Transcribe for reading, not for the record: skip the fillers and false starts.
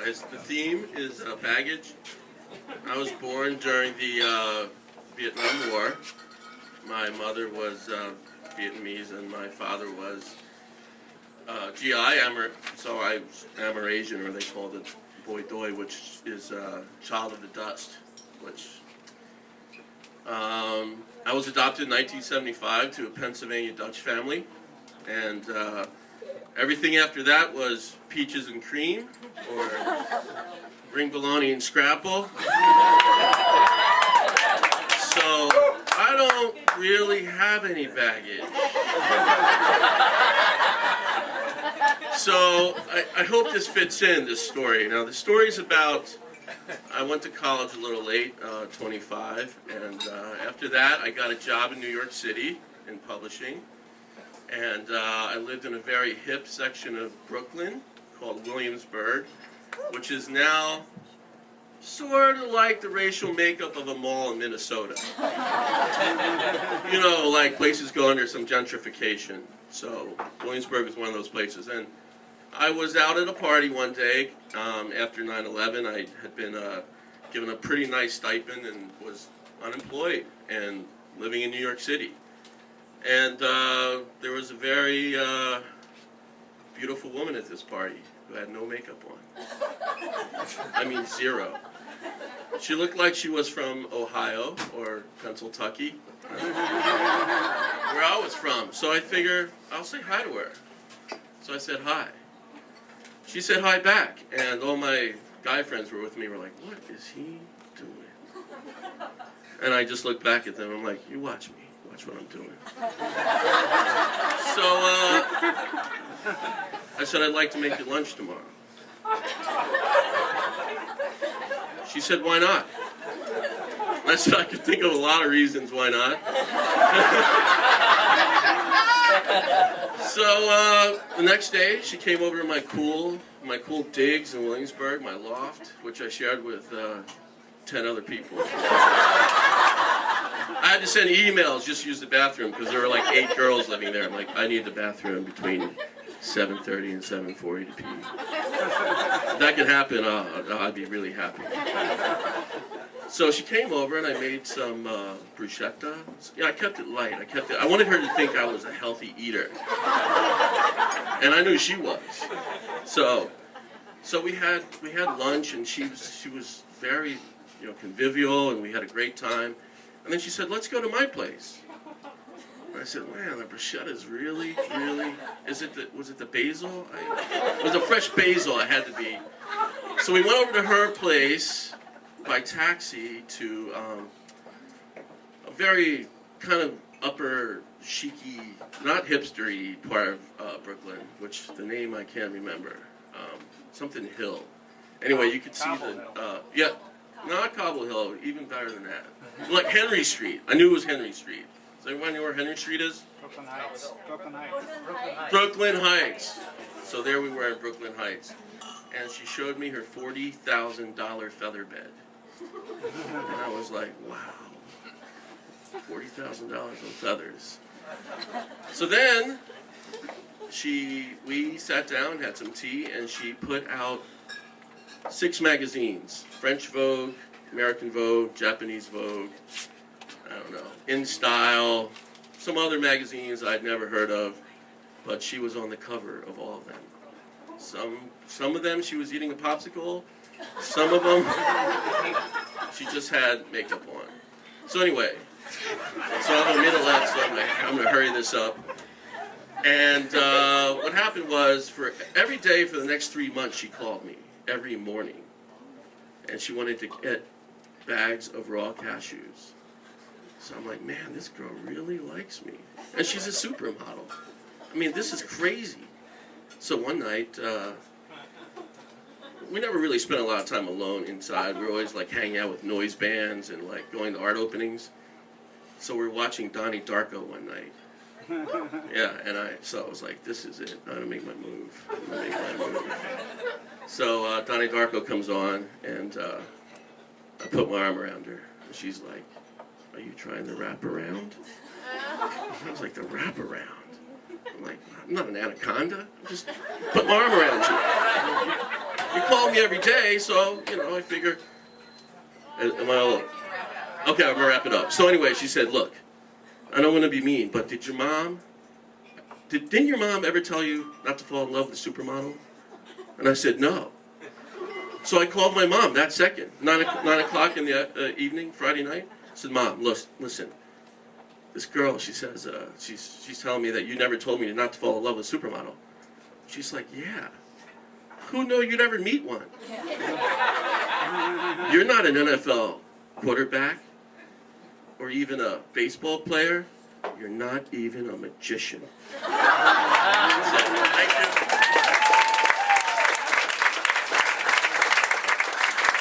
The theme is baggage. I was born during the Vietnam War. My mother was Vietnamese and my father was GI, so I was Amerasian, or they called it Boi Doi, which is child of the dust, which I was adopted in 1975 to a Pennsylvania Dutch family, and everything after that was peaches and cream, or ring bologna and scrapple. So I don't really have any baggage. So I hope this fits in, this story. Now the story's about, I went to college a little late, 25, and after that I got a job in New York City in publishing. And I lived in a very hip section of Brooklyn called Williamsburg, which is now sort of like the racial makeup of a mall in Minnesota. You know, like places go under some gentrification. So Williamsburg is one of those places. And I was out at a party one day after 9/11. I had been given a pretty nice stipend and was unemployed and living in New York City. And there was a very beautiful woman at this party who had no makeup on. I mean, zero. She looked like she was from Ohio or Pennsylvania, where I was from. So I figured I'll say hi to her. So I said hi. She said hi back, and all my guy friends were with me. Were like, "What is he doing?" And I just looked back at them. I'm like, "You watch me. Watch what I'm doing." So I said, "I'd like to make you lunch tomorrow." She said, "Why not?" And I said, "I could think of a lot of reasons why not." So the next day, she came over to my cool digs in Williamsburg, my loft, which I shared with 10 other people. I had to send emails just to use the bathroom because there were like 8 girls living there. I'm like, I need the bathroom between 7:30 and 7:40 to pee. If that could happen, I'd be really happy. So she came over and I made some bruschetta. Yeah, I kept it light. I wanted her to think I was a healthy eater, and I knew she was. So we had lunch, and she was very convivial, and we had a great time. And then she said, "Let's go to my place." And I said, "Man, the bruschetta is really, was it the basil? It was a fresh basil, it had to be." So we went over to her place by taxi to a very kind of upper chic-y, not hipstery part of Brooklyn, which the name I can't remember. Something Hill. Anyway, you could see not Cobble Hill, even better than that. Like Henry Street. I knew it was Henry Street. Does everyone know where Henry Street is? Brooklyn Heights. Brooklyn Heights. So there we were in Brooklyn Heights. And she showed me her $40,000 feather bed. And I was like, wow, $40,000 on feathers. So then we sat down, had some tea, and she put out 6 magazines: French Vogue, American Vogue, Japanese Vogue, I don't know, In Style, some other magazines I'd never heard of, but she was on the cover of all of them. Some of them she was eating a popsicle, some of them she just had makeup on. So anyway, I'm a minute left, so I'm gonna hurry this up. And what happened was, for every day for the next 3 months, she called me every morning, and she wanted to get bags of raw cashews. So I'm like, man, this girl really likes me, and she's a supermodel. I mean, this is crazy. So one night, we never really spent a lot of time alone inside. We were always like hanging out with noise bands and like going to art openings. So we were watching Donnie Darko one night. Yeah, and I was like, this is it. I'm gonna make my move. So Donnie Darko comes on, and I put my arm around her, and she's like, "Are you trying to wrap around?" I was like, "The wrap around?" I'm like, "I'm not an anaconda. Just put my arm around you." You call me every day, so, you know, I figure, am I all... Okay, I'm gonna wrap it up. So anyway, she said, look, I don't want to be mean, but didn't your mom ever tell you not to fall in love with a supermodel? And I said, no. So I called my mom that second, 9 o'clock in the evening, Friday night. I said, Mom, listen, this girl, she says, she's telling me that you never told me not to fall in love with a supermodel. She's like, yeah. Who knew you'd ever meet one? You're not an NFL quarterback or even a baseball player. You're not even a magician. So, thank you.